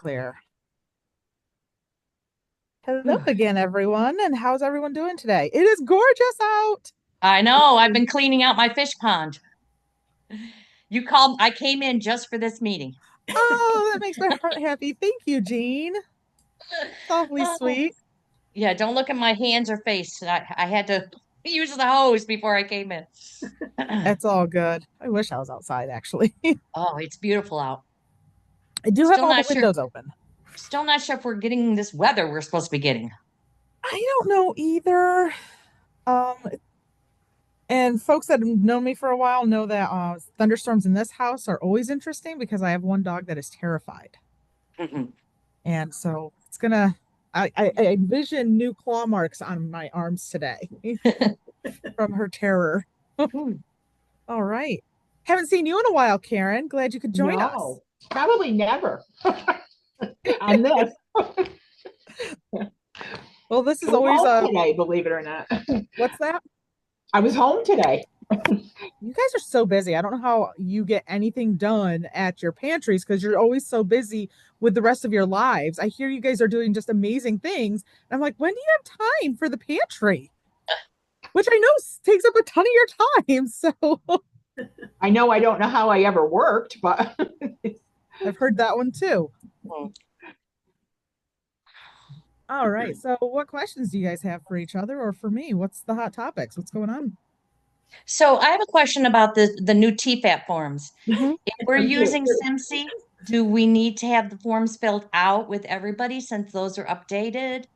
clear. Hello again, everyone. And how's everyone doing today? It is gorgeous out. I know. I've been cleaning out my fish pond. You called, I came in just for this meeting. Oh, that makes my heart happy. Thank you, Jean. It's awfully Oh, sweet. yeah, don't look at my hands or face. I had to use the hose before I came in. It's all good. I wish I was outside, actually. Oh, it's beautiful out. I do have Still all the not sure. windows open. Still not sure if we're getting this weather we're supposed to be getting. I don't know either. Um, and folks that have known me for a while know that thunderstorms in this house are always interesting because I have one dog that is terrified. And so it's gonna, I envision new claw marks on my arms today from her terror. All right. Haven't seen you in a while, Karen. Glad you could join us. No, probably never on this. Well, this I is was always home a today, believe it or not. what's that? I was home today. You guys are so busy. I don't know how you get anything done at your pantries because you're always so busy with the rest of your lives. I hear you guys are doing just amazing things. And I'm like, when do you have time for the pantry? Which I know takes up a ton of your time. So I know I don't know how I ever worked, but I've heard that one too. All right. So what questions do you guys have for each other or for me? What's the hot topics? What's going on? So I have a question about the new TFAP forms. Mhm. If we're I do. using SimSy, do we need to have the forms filled out with everybody since those are updated?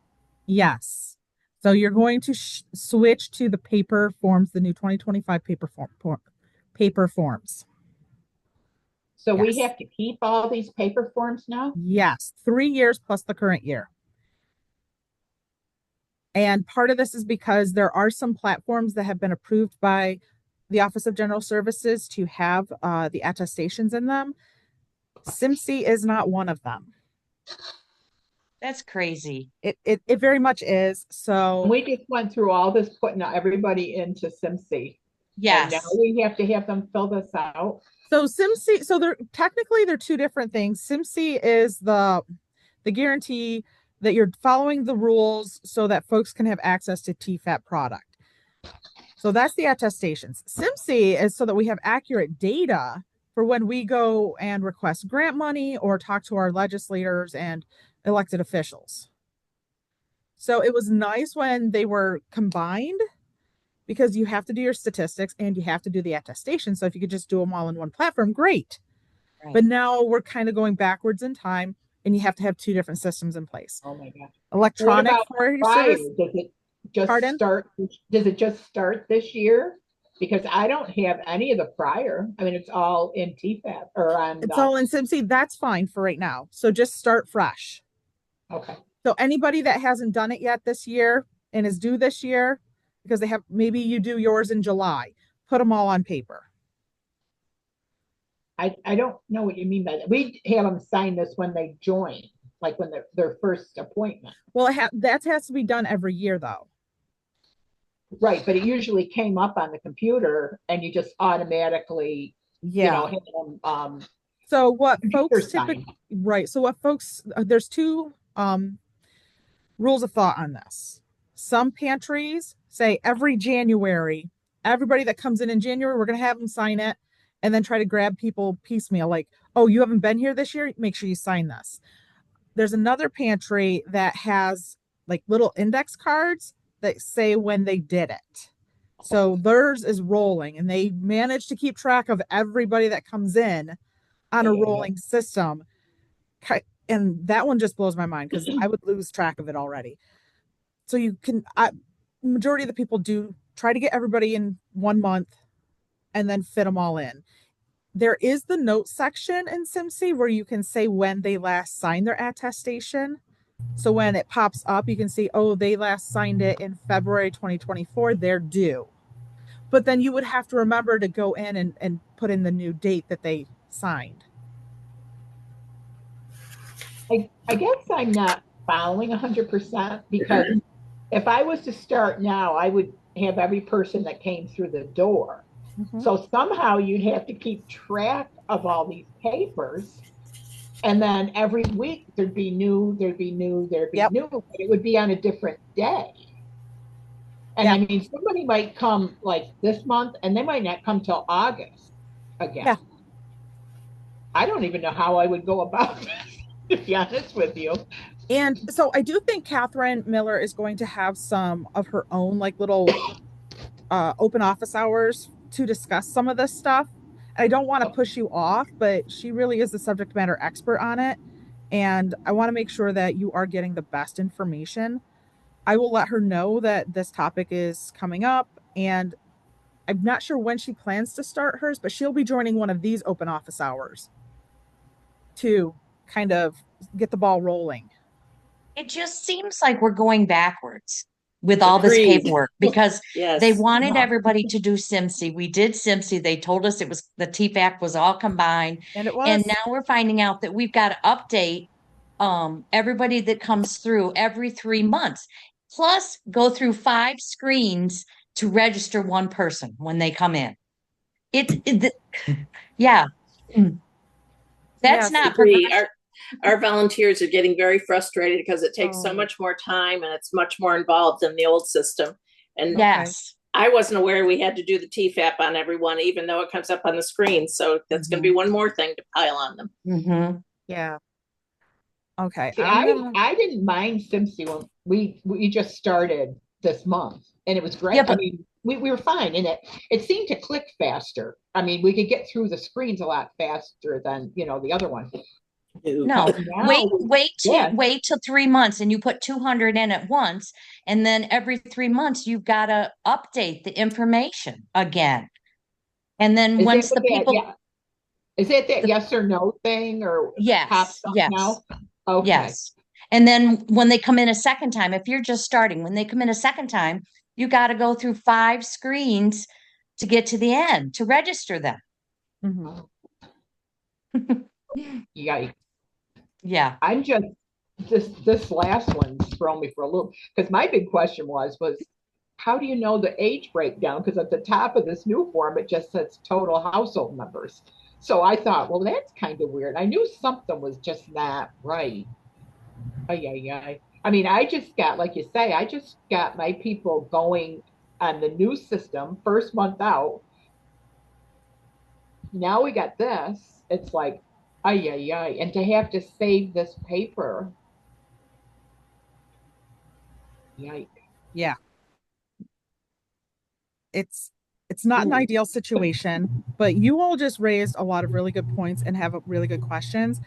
Yes. So you're going to switch to the paper forms, the new 2025 paper forms. So we Yes. have to keep all these paper forms now? Yes. 3 years plus the current year. And part of this is because there are some platforms that have been approved by the Office of General Services to have the attestations in them. SimSy is not one of them. That's crazy. It very much is. And So we just went through all this, putting everybody into SimSy, and now Yes. we have to have them fill this out. SimSy, so they're two different things. SimSy is the guarantee that you're following the rules so that folks can have access to TFAP product. So that's the attestations. SimSy is so that we have accurate data for when we go and request grant money or talk to our legislators and elected officials. So it was nice when they were combined because you have to do your statistics and you have to do the attestation. So if you could just do them all in one platform, great. Right. But now we're kind of going backwards in time and you have to have two different systems in place. Oh my gosh. What Electronic about for your prior? service, Does it just pardon? start? Does it just start this year? Because I don't have any of the prior. I mean, it's all in TFAP or on It's all in SimSy. That's fine for right now. So just start fresh. okay. So anybody that hasn't done it yet this year and is due this year, because they have maybe you do yours in July, put them all on paper. I don't know what you mean by that. We have them sign this when they join, like when their first appointment. Well, that has to be done every year though. Right, but it usually came up on the computer and you just automatically, Yeah. have them So what computer folks typically, sign. right? So what folks, there's two rules of thought on this. Some pantries say every January, everybody that comes in January, we're going to have them sign it and then try to grab people piecemeal. Like, oh, you haven't been here this year? Make sure you sign this. There's another pantry that has like little index cards that say when they did it. So theirs is rolling and they manage to keep track of everybody that comes in on Yeah, a yeah, yeah. rolling system. And that one just blows my mind because I would lose track of it already. So you can, majority of the people do try to get everybody in 1 month and then fit them all in. There is the note section in SimSy where you can say when they last signed their attestation. So when it pops up, you can see, oh, they last signed it in February 2024, they're due. But then you would have to remember to go in and put in the new date that they signed. I guess I'm not following 100% because if I was to start now, I would have every person that came through the door. Mhm. So somehow you'd have to keep track of all these papers And then every week there'd be new, there'd be new, there'd be Yep. new, but it would be on a different day. And Yeah. I mean, somebody might come like this month and they might not come till August again. Yeah. I don't even know how I would go about this, to be honest with you. And so I do think Catherine Miller is going to have some of her own like little open office hours to discuss some of this stuff. I don't want to push you off, but she really is the subject matter expert on it. And I want to make sure that you are getting the best information. I will let her know that this topic is coming up. And I'm not sure when she plans to start hers, but she'll be joining one of these open office hours to kind of get the ball rolling. It just seems like we're going backwards with all this Agreed. paperwork because Yes. they wanted Yeah. everybody to do SIMSI. We did SIMSI. They told us it was the TFAC was all combined. And it was. And now we're finding out that we've got to update everybody that comes through every 3 months, plus go through 5 screens to register one person when they come in. Yeah. That's Yes, not Agree. progressive. Our volunteers are getting very frustrated because it takes so Oh. much more time and it's much more involved than the old system. And Yes. I wasn't aware we had to do the TFAP on everyone, even though it comes up on the screen. So that's going to be one more thing to pile on them. Mm-hmm. Yeah. Okay. See, I didn't mind SimSy when we just started this month, and it was great. Yeah, I but- mean, we were fine, and it seemed to click faster. I mean, we could get through the screens a lot faster than the other one. No, But now wait till 3 months and you put 200 in at once. And then every 3 months, you've got to update the information again. And then Is once it the that- people, yeah. Is it that yes or no thing or yes, pops up yes, now? Okay. yes. And then when they come in a second time, if you're just starting, when they come in a second time, you got to go through 5 screens to get to the end to register them. Mhm. Yikes. Yeah. I'm just this last one's thrown me for a loop because my big question was how do you know the age breakdown? Because at the top of this new form it just says total household members. So I thought, well, that's kind of weird. I knew something was just not right. I mean, I just got, like you say, I just got my people going on the new system first month out. Now we got this. It's like, and to have to save this paper. Yikes. Yeah. It's not an ideal situation, but you all just raised a lot of really good points and have really good questions.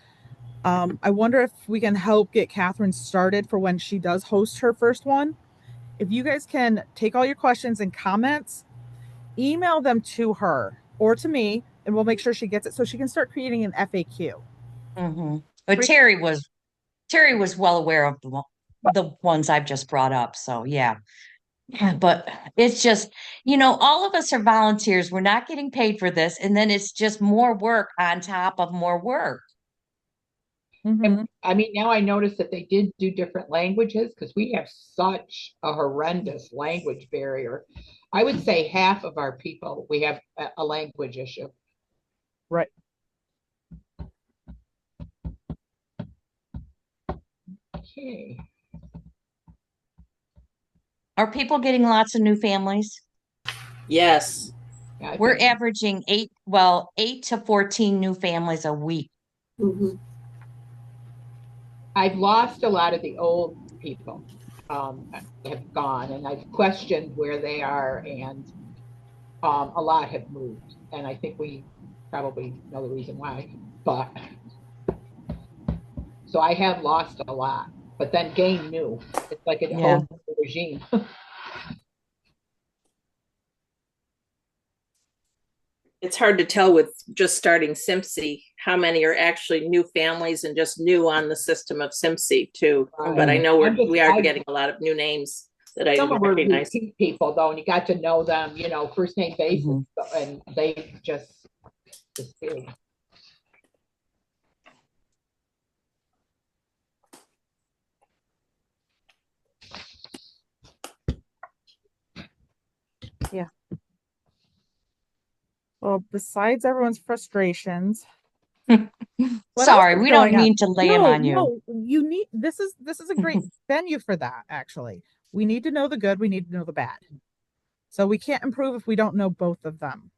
I wonder if we can help get Catherine started for when she does host her first one. If you guys can take all your questions and comments, email them to her or to me, and we'll make sure she gets it so she can start creating an FAQ. Mm-hmm. But Terry was well aware of the ones I've just brought up. So yeah. But it's just, all of us are volunteers. We're not getting paid for this. And then it's just more work on top of more work. And I mean, now I notice that they did do different languages because we have such a horrendous language barrier. I would say half of our people, we have a language issue. Right. Okay. Are people getting lots of new families? Yes. Yeah, I We're think- averaging 8 to 14 new families a week. I've lost a lot of the old people have gone, and I've questioned where they are, and a lot have moved, and I think we probably know the reason why. But so I have lost a lot, but then gained new. It's like a whole new regime. It's hard to tell with just starting SimSy how many are actually new families and just new on the system of SimSy too. Right. But I know we are I- getting a lot of new names that I Some didn't of them were recognize. repeat people though, and you got to know them, first name basis, and they just disappeared. Well, besides everyone's frustrations, What else Sorry, is we don't going on? mean to lay them on you. No, you need, this is a great venue for that, actually. We need to know the good, we need to know the bad. So we can't improve if we don't know both of them.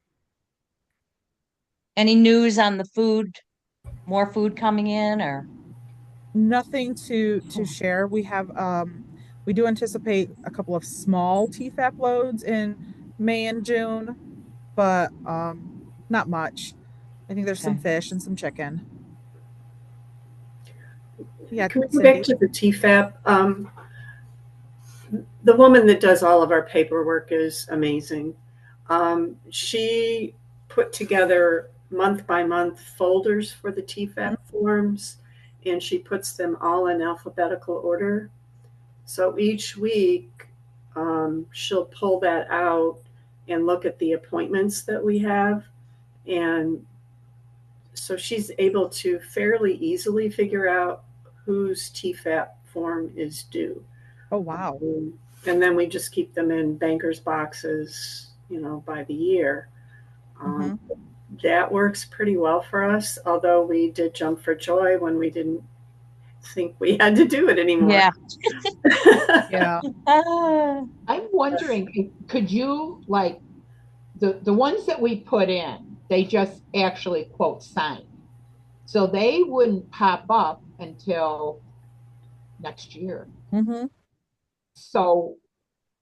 Any news on the food? More food coming in or? Nothing to share. We do anticipate a couple of small TFAP loads in May and June, but not much. I think there's some Okay. fish and some chicken. Yeah, Can we go Cindy. back to the TFAP? The woman that does all of our paperwork is amazing. She put together month by month folders for the TFAP forms, and she puts them all in alphabetical order. So each week, she'll pull that out and look at the appointments that we have. And so she's able to fairly easily figure out whose TFAP form is due. Oh, wow. And then we just keep them in bankers boxes, by the year. That works pretty well for us, although we did jump for joy when we didn't think we had to do it anymore. Yeah. Yeah. I'm wondering, could you, like, the ones that we put in, they just actually quote sign. So they wouldn't pop up until next year. Mm-hmm. So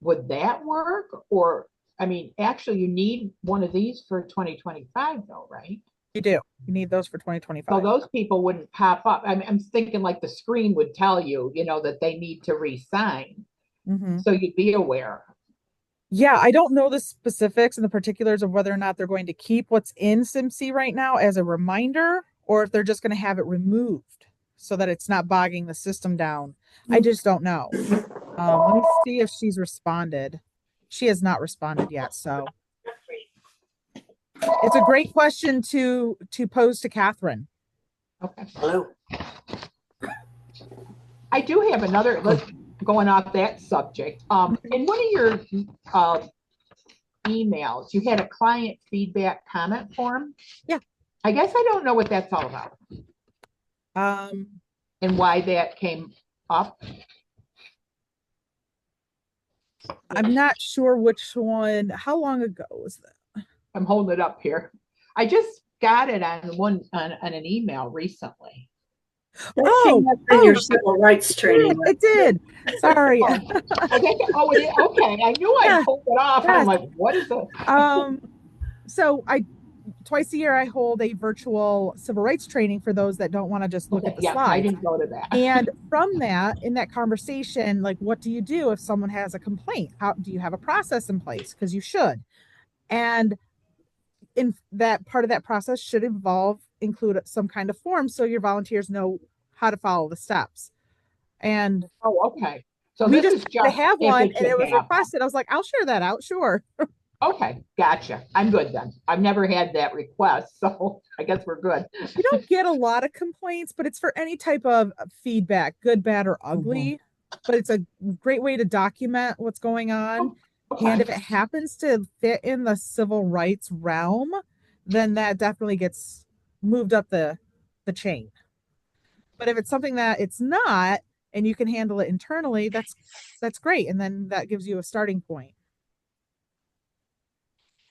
would that work? Or, I mean, actually, you need one of these for 2025, though, right? You do. You need those for 2025. So those people wouldn't pop up. I'm thinking like the screen would tell you, that they need to re-sign. Mm-hmm. So you'd be aware. Yeah, I don't know the specifics and the particulars of whether or not they're going to keep what's in SimC right now as a reminder, or if they're just going to have it removed so that it's not bogging the system down. I just don't know. Let me see if she's responded. She has not responded yet, so it's a great question to pose to Catherine. Okay. Hello. I do have another, going off that subject. In one of your emails, you had a client feedback comment form. Yeah. I guess I don't know what that's all about and why that came up. I'm not sure which one. How long ago was that? I'm holding it up here. I just got it on an email recently. That came up in your civil rights training. It did. Sorry. I think, okay. I knew I pulled it off. Yes. I'm like, what is it? So twice a year I hold a virtual civil rights training for those that don't want to just look at the slides. I didn't go to that. And from that, in that conversation, like, what do you do if someone has a complaint? How do you have a process in place? Because you should. And in that part of that process should include some kind of form so your volunteers know how to follow the steps. And okay. So we this is just to have one, and it was happen. requested. I was like, I'll share that out. Sure. Okay, gotcha. I'm good then. I've never had that request, so I guess we're good. You don't get a lot of complaints, but it's for any type of feedback, good, bad, or ugly. But it's a great way to document what's going on. Okay. And if it happens to fit in the civil rights realm, then that definitely gets moved up the chain. But if it's something that it's not, and you can handle it internally, that's great. And then that gives you a starting point.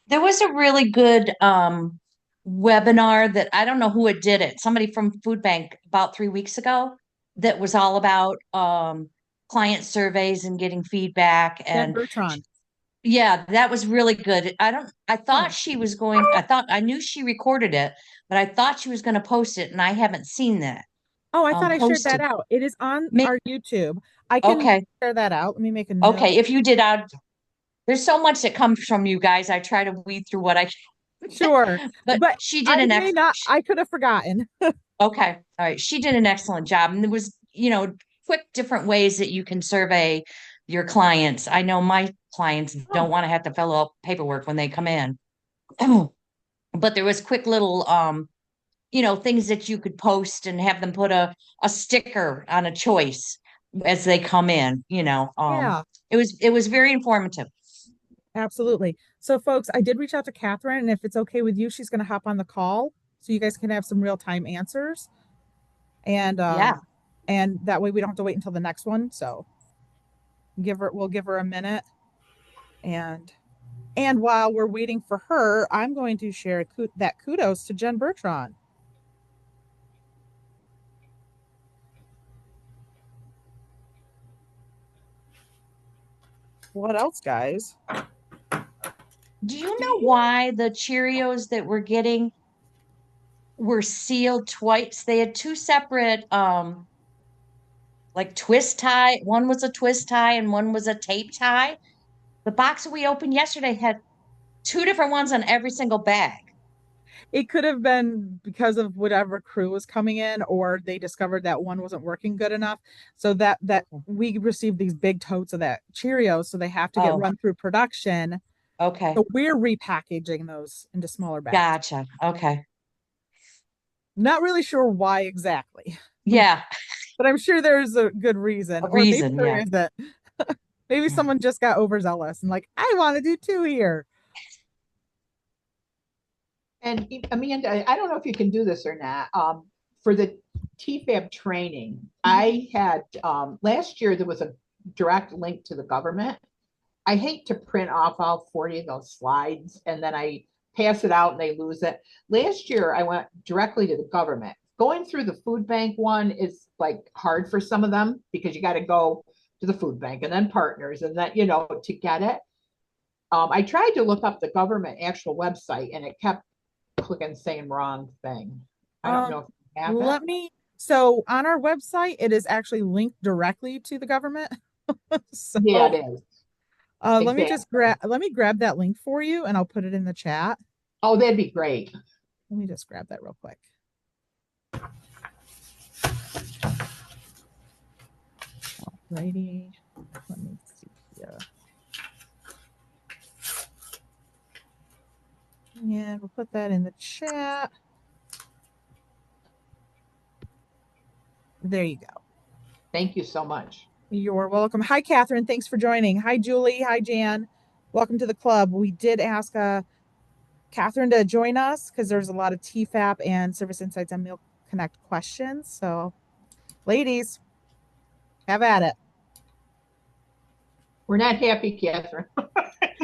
There was a really good webinar that I don't know who it did it. Somebody from Food Bank about 3 weeks ago that was all about client surveys and getting feedback. And Bertrand. Yeah, that was really good. I thought I knew she recorded it, but I thought she was going to post it, and I haven't seen that. Oh, I thought I shared posted. that out. It is on our YouTube. I can share that out. Let me make a note. Okay, if you did, there's so much that comes from you guys. I try to weed through what I Sure. but she did I could have forgotten. Okay. All right. She did an excellent job. And there was, quick different ways that you can survey your clients. I know my clients don't want to have to fill out paperwork when they come in. But there was quick little things that you could post and have them put a sticker on a choice as they come in, Yeah. It was very informative. Absolutely. So folks, I did reach out to Catherine, and if it's okay with you, she's going to hop on the call so you guys can have some real-time answers. And Yeah. and that way we don't have to wait until the next one. So we'll give her a minute. And while we're waiting for her, I'm going to share that kudos to Jen Bertrand. What else, guys? Do you know why the Cheerios that we're getting were sealed twice? They had two separate like twist tie. One was a twist tie and one was a tape tie. The box that we opened yesterday had two different ones on every single bag. It could have been because of whatever crew was coming in, or they discovered that one wasn't working good enough. So that we received these big totes of that Cheerios, so they have to get run through production. Okay. So we're repackaging those into smaller bags. Gotcha. Okay. Not really sure why exactly. Yeah. But I'm sure there's a good reason. A reason, maybe there isn't. Maybe someone just got overzealous and like, I want to do two here. And Amanda, I don't know if you can do this or not. For the TFAB training, I had last year there was a direct link to the government. I hate to print off all 40 of those slides and then I pass it out and they lose it. Last year I went directly to the government. Going through the food bank one is like hard for some of them because you got to go to the food bank and then partners and then, to get it. I tried to look up the government actual website and it kept clicking saying wrong thing. I don't know if you have it. So on our website, it is actually linked directly to the government. So, yeah, it is. Let me grab that link for you and I'll put it in the chat. Oh, that'd be great. Let me just grab that real quick. Alrighty. Let me see here. Yeah, we'll put that in the chat. There you go. Thank you so much. You're welcome. Hi, Catherine. Thanks for joining. Hi, Julie. Hi, Jan. Welcome to the club. We did ask Catherine to join us because there's a lot of TFAP and Service Insights and Meal Connect questions. So, ladies, have at it. We're not happy, Catherine.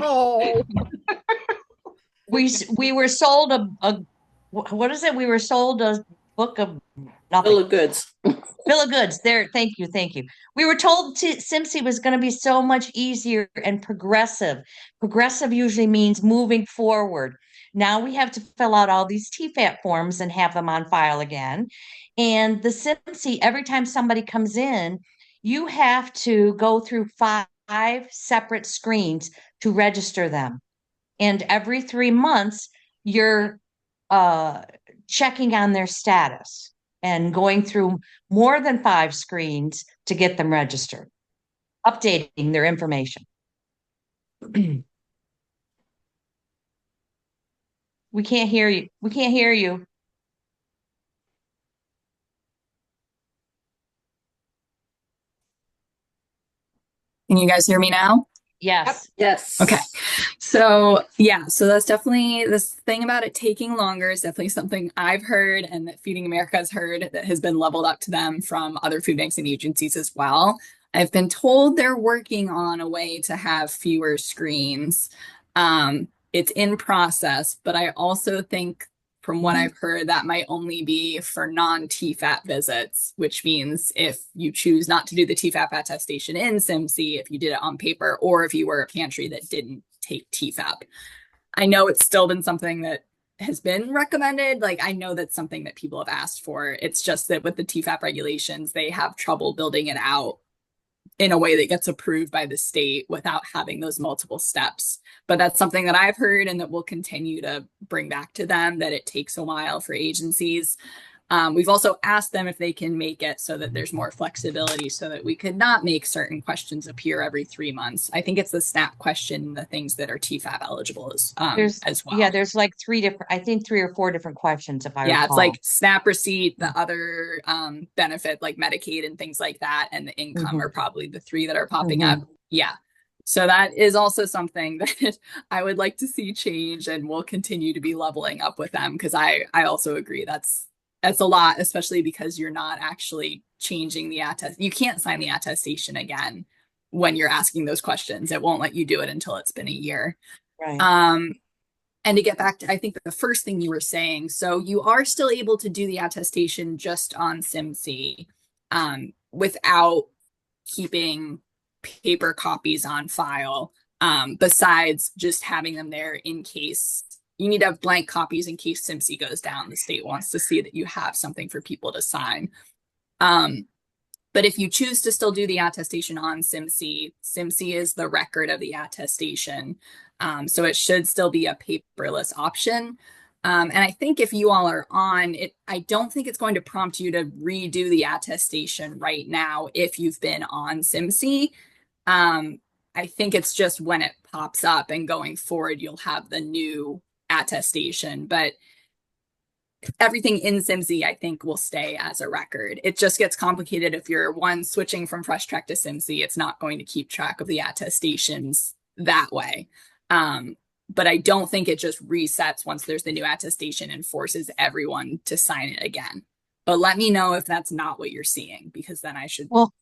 Oh. We were sold a what is it? We were sold a book of nothing. Bill of goods. Bill of goods. There. Thank you. Thank you. We were told SIMSI was going to be so much easier and progressive. Progressive usually means moving forward. Now we have to fill out all these TFAP forms and have them on file again. And the SIMSI, every time somebody comes in, you have to go through five separate screens to register them. And every 3 months, you're checking on their status and going through more than 5 screens to get them registered, updating their information. We can't hear you. We can't hear you. Can you guys hear me now? Yes. Yes. Okay. So yeah, so that's definitely this thing about it taking longer is definitely something I've heard and that Feeding America has heard that has been leveled up to them from other food banks and agencies as well. I've been told they're working on a way to have fewer screens. It's in process, but I also think from what I've heard, that might only be for non-TFAP visits, which means if you choose not to do the TFAP attestation in SIMSI, if you did it on paper, or if you were a pantry that didn't take TFAP. I know it's still been something that has been recommended. Like, I know that's something that people have asked for. It's just that with the TFAP regulations, they have trouble building it out in a way that gets approved by the state without having those multiple steps. But that's something that I've heard and that we'll continue to bring back to them, that it takes a while for agencies. We've also asked them if they can make it so that there's more flexibility so that we could not make certain questions appear every 3 months. I think it's the SNAP question, the things that are TFAP eligible as well. Yeah, there's like 3 or 4 different questions if I recall. It's like SNAP receipt, the other benefit like Medicaid and things like that, and the income are probably the 3 that are popping up. Yeah. So that is also something that I would like to see change, and we'll continue to be leveling up with them, because I also agree that's a lot, especially because you're not actually changing the attest. You can't sign the attestation again when you're asking those questions. It won't let you do it until it's been a year. Right. And to get back to, I think, the first thing you were saying, so you are still able to do the attestation just on SimC, without keeping paper copies on file, besides just having them there in case you need to have blank copies in case SimC goes down. The state wants to see that you have something for people to sign. But if you choose to still do the attestation on SimC, SimC is the record of the attestation. So it should still be a paperless option. And I think if you all are on it, I don't think it's going to prompt you to redo the attestation right now if you've been on SimC. I think it's just when it pops up, and going forward, you'll have the new attestation. But everything in SimC, I think, will stay as a record. It just gets complicated if you're switching from FreshTrack to SimC. It's not going to keep track of the attestations that way. But I don't think it just resets once there's the new attestation and forces everyone to sign it again. But let me know if that's not what you're seeing, because then I should. Well,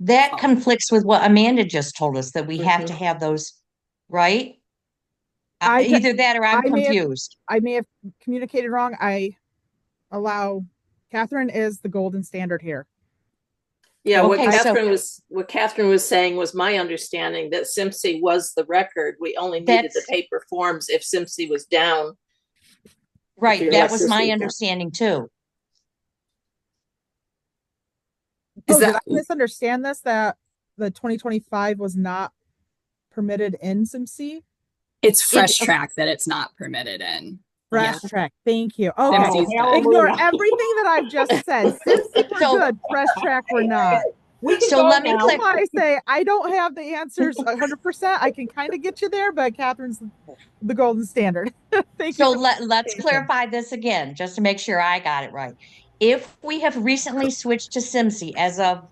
that conflicts with what Amanda just told us, that we have to have those, right? Either that or I'm confused. I may have communicated wrong. Catherine is the golden standard here. Yeah, Okay, what Catherine was saying was my understanding, that SimC was the record. We only needed the paper forms if SimC was down. Right, that was my understanding too. Did I misunderstand this, that the 2025 was not permitted in SimC? It's FreshTrack that it's not permitted in. FreshTrack, thank you. Okay, ignore everything that I've just said. SimC we're good, FreshTrack we're not. So let me clarify. I say I don't have the answers 100%. I can kind of get you there, but Catherine's the golden standard. Thank you. So let's clarify this again, just to make sure I got it right. If we have recently switched to SimC as of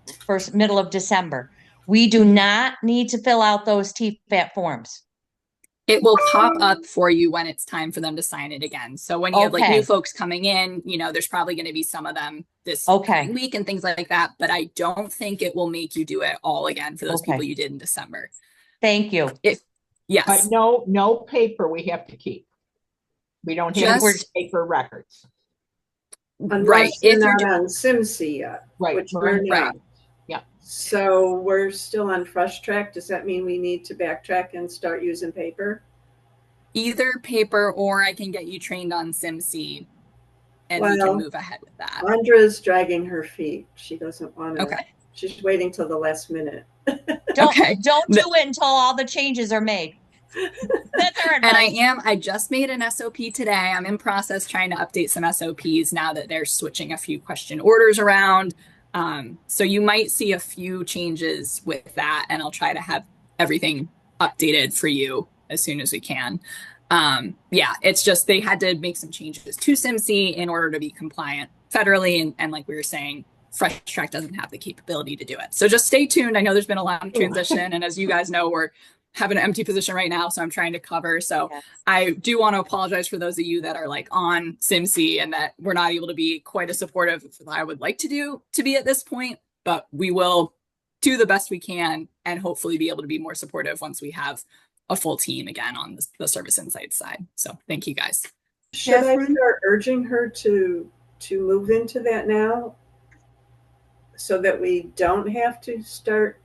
middle of December, we do not need to fill out those TFAT forms. It will pop up for you when it's time for them to sign it again. So when you have like new folks coming in, there's probably going to be some of them this week and things like that. But I don't think it will make you do it all again for those people you did in December. Thank you. Yes. But no paper we have to keep. We don't have paper records. Unless you're not on SimC yet. Right. Which we're not. Right. Yeah. So we're still on FreshTrack. Does that mean we need to backtrack and start using paper? Either paper, or I can get you trained on SimC and we can move ahead with that. Andra's dragging her feet. She doesn't want to. Okay. She's waiting till the last minute. Don't do it until all the changes are made. That's our advice. And I just made an SOP today. I'm in process trying to update some SOPs now that they're switching a few question orders around. So you might see a few changes with that, and I'll try to have everything updated for you as soon as we can. It's just they had to make some changes to SimC in order to be compliant federally. And like we were saying, FreshTrack doesn't have the capability to do it. So just stay tuned. I know there's been a lot of transition. And as you guys know, we're having an empty position right now. So I'm trying to cover. So I do want to apologize for those of you that are like on SimC and that we're not able to be quite as supportive as I would like to be at this point. But we will do the best we can and hopefully be able to be more supportive once we have a full team again on the Service Insights side. So thank you guys. Should I start urging her to move into that now so that we don't have to start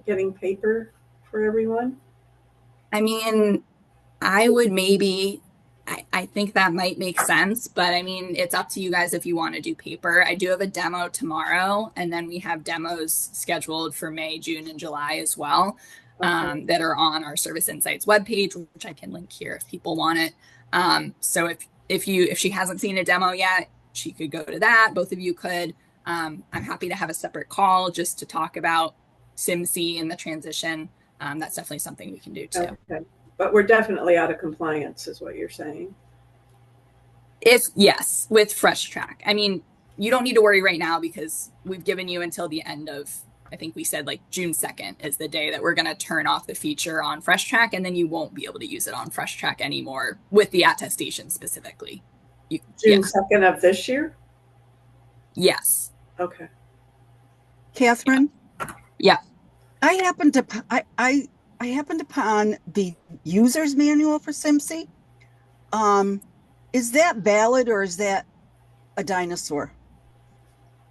getting paper for everyone? I mean, I would maybe, I think that might make sense, but I mean, it's up to you guys if you want to do paper. I do have a demo tomorrow, and then we have demos scheduled for May, June, and July as well, that are on our Service Insights webpage, which I can link here if people want it. So if she hasn't seen a demo yet, she could go to that. Both of you could. I'm happy to have a separate call just to talk about SimC and the transition. That's definitely something we can do too. Okay. But we're definitely out of compliance is what you're saying. Yes, with FreshTrack. I mean, you don't need to worry right now because we've given you until the end of I think we said like June 2nd is the day that we're going to turn off the feature on Fresh Track, and then you won't be able to use it on Fresh Track anymore with the attestation specifically. June 2nd of this year? Yes. Okay. Catherine? Yeah. I happened upon the user's manual for SimSy. Is that valid or is that a dinosaur?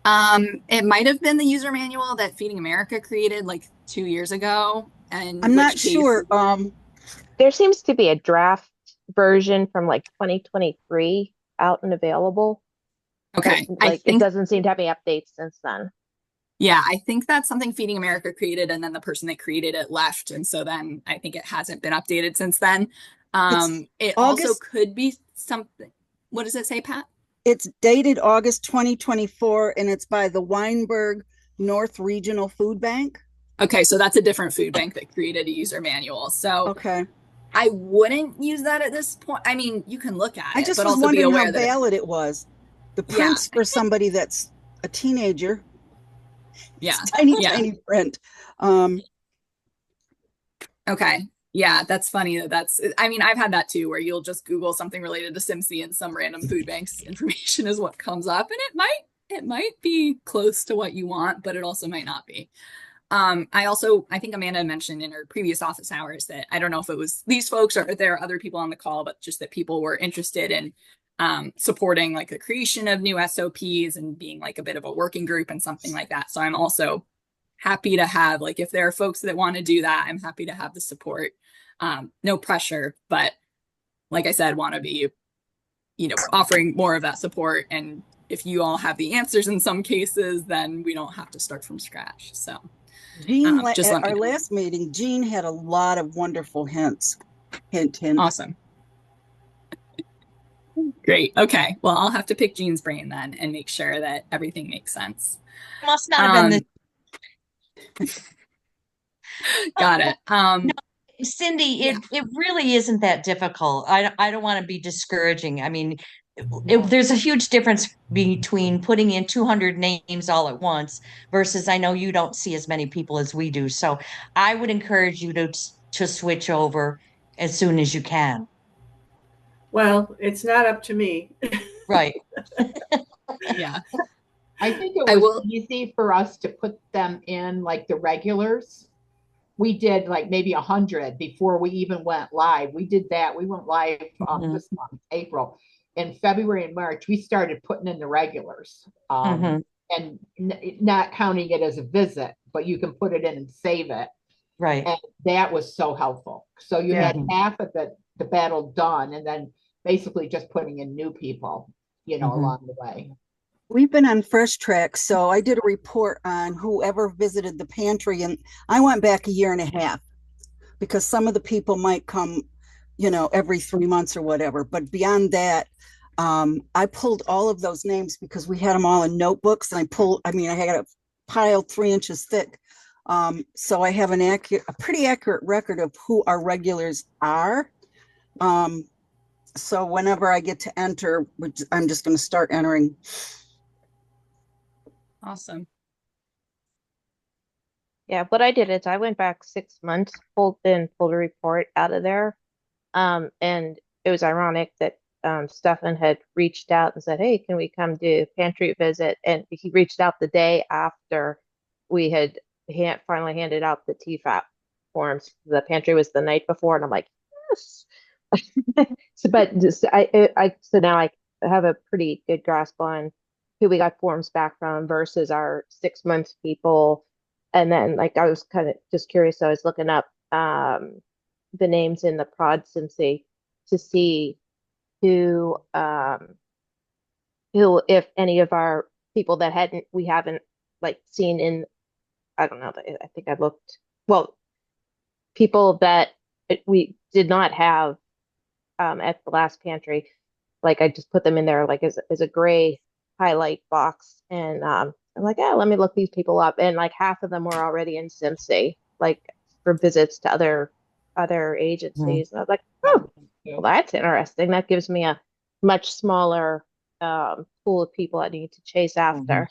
It might have been the user manual that Feeding America created like 2 years ago. And I'm not sure. There seems to be a draft version from like 2023 out and available. Okay. Like it doesn't seem to have any updates since then. Yeah, I think that's something Feeding America created, and then the person that created it left. And so then I think it hasn't been updated since then. It also could be something. What does it say, Pat? It's dated August 2024, and it's by the Weinberg North Regional Food Bank. Okay, so that's a different food bank that created a user manual. So okay, I wouldn't use that at this point. I mean, you can look at it. I just but was also wondering be aware how that valid it was. The print's for somebody that's a teenager. Yeah, tiny print. Okay. Yeah, that's funny. I mean, I've had that too, where you'll just Google something related to SimSy and some random food bank's information is what comes up. And it might be close to what you want, but it also might not be. I think Amanda mentioned in her previous office hours that I don't know if it was these folks or if there are other people on the call, but just that people were interested in supporting like the creation of new SOPs and being like a bit of a working group and something like that. So I'm also happy to have, like, if there are folks that want to do that, I'm happy to have the support. No pressure, but like I said, want to be, offering more of that support. And if you all have the answers in some cases, then we don't have to start from scratch. So Jean, at our last meeting, Jean had a lot of wonderful hints. Hint. Awesome. Great. Okay. Well, I'll have to pick Jean's brain then and make sure that everything makes sense. Must not have been Got it. No, Cindy, it really isn't that difficult. I don't want to be discouraging. I mean, there's a huge difference between putting in 200 names all at once versus I know you don't see as many people as we do. So I would encourage you to switch over as soon as you can. Well, it's not up to me. Right. Yeah. I think it was easy for us to put them in like the regulars. We did like maybe 100 before we even went live. We did that. We went live this month, April. In February and March, we started putting in the regulars and not counting it as a visit, but you can put it in and save it. Right. And that was so helpful. So you had half of the battle done and then basically just putting in new people, along the way. We've been on Fresh Track, so I did a report on whoever visited the pantry, and I went back a year and a half because some of the people might come, every 3 months or whatever. But beyond that, I pulled all of those names because we had them all in notebooks, and I had a pile 3 inches thick. So I have a pretty accurate record of who our regulars are. So whenever I get to enter, I'm just going to start entering. Awesome. Yeah, what I did is I went back 6 months, pulled a report out of there. And it was ironic that Stefan had reached out and said, hey, can we come do pantry visit? And he reached out the day after we had finally handed out the TFAP forms. The pantry was the night before, and I'm like, yes. So now I have a pretty good grasp on who we got forms back from versus our 6 month people. And then I was kind of just curious. So I was looking up the names in the prod SimSy to see who, if any of our people that we haven't like seen in, I don't know, I think I looked, people that we did not have at the last pantry, like I just put them in there like as a gray highlight box, and I'm like, let me look these people up, and like half of them were already in SimSy, like for visits to other agencies. And I was like, well, that's interesting. That gives me a much smaller pool of people I need to chase after.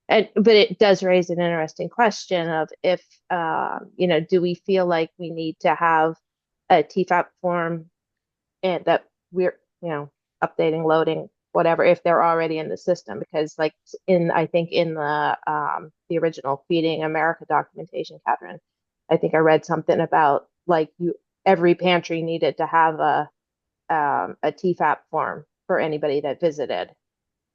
but it does raise an interesting question of if, do we feel like we need to have a TFAP form and that we're, updating, loading, whatever, if they're already in the system? Because like I think in the original Feeding America documentation, Catherine, I think I read something about like every pantry needed to have a TFAP form for anybody that visited.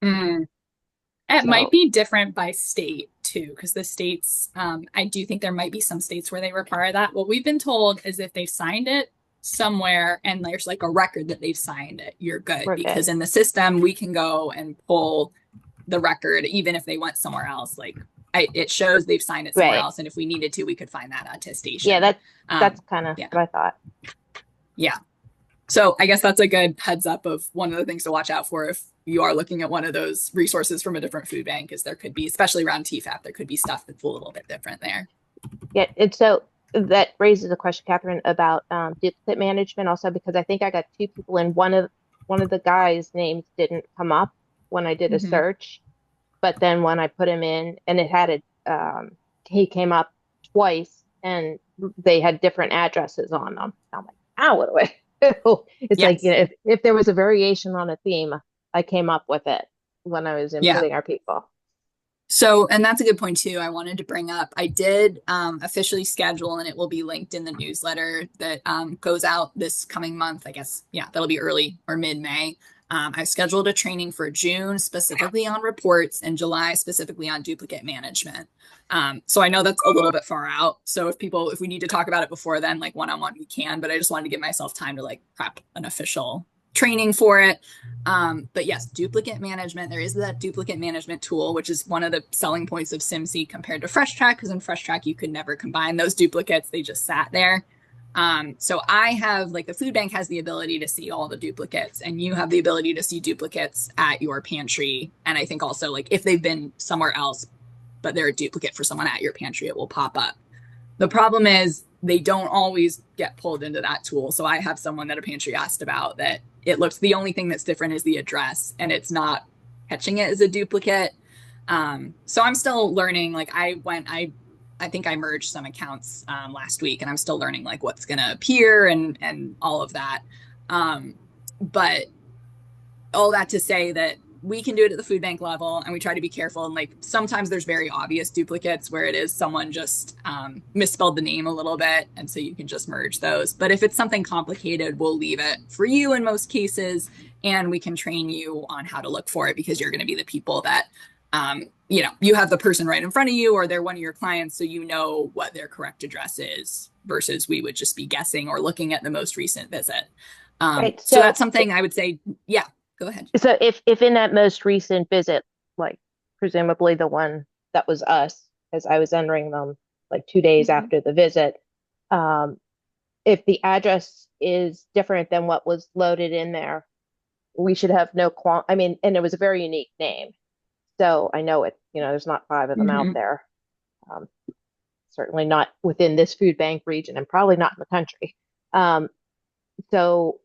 It might be different by state too, because the states, I do think there might be some states where they require that. What we've been told is if they signed it somewhere and there's like a record that they've signed it, you're good. Because in the system, we can go and pull the record, even if they went somewhere else. Like it shows they've signed it somewhere else. And if we needed to, we could find that attestation. Yeah, that's kind of what I thought. Yeah. So I guess that's a good heads up of one of the things to watch out for if you are looking at one of those resources from a different food bank, is there could be, especially around TFAP, there could be stuff that's a little bit different there. Yeah, and so that raises a question, Catherine, about duplicate management also, because I think I got two people and one of the guys' names didn't come up when I did a search, but then when I put him in and it had he came up twice and they had different addresses on them. I'm like, what do I do? It's like, if there was a variation on a theme, I came up with it when I was inputting our people. So, and that's a good point too. I wanted to bring up, I did officially schedule, and it will be linked in the newsletter that goes out this coming month. I guess, that'll be early or mid-May. I've scheduled a training for June specifically on reports and July specifically on duplicate management. So I know that's a little bit far out. So if we need to talk about it before then, like one-on-one, we can, but I just wanted to give myself time to like prep an official training for it. But yes, duplicate management, there is that duplicate management tool, which is one of the selling points of SimSy compared to FreshTrack, because in FreshTrack, you could never combine those duplicates. They just sat there. So I have, like, the food bank has the ability to see all the duplicates, and you have the ability to see duplicates at your pantry. And I think also, like, if they've been somewhere else, but they're a duplicate for someone at your pantry, it will pop up. The problem is they don't always get pulled into that tool. So I have someone that a pantry asked about that it looks, the only thing that's different is the address, and it's not catching it as a duplicate. So I'm still learning. Like I think I merged some accounts last week, and I'm still learning like what's going to appear and all of that. But all that to say that we can do it at the food bank level, and we try to be careful. And like sometimes there's very obvious duplicates where it is someone just misspelled the name a little bit, and so you can just merge those. But if it's something complicated, we'll leave it for you in most cases, and we can train you on how to look for it, because you're going to be the people that you have the person right in front of you, or they're one of your clients, so you know what their correct address is, versus we would just be guessing or looking at the most recent visit. Right. So that's something I would say, go ahead. So if in that most recent visit, like presumably the one that was us, as I was entering them like 2 days after the visit, if the address is different than what was loaded in there, we should have no and it was a very unique name. So I know there's not 5 of them out there. Certainly not within this food bank region, and probably not in the country. So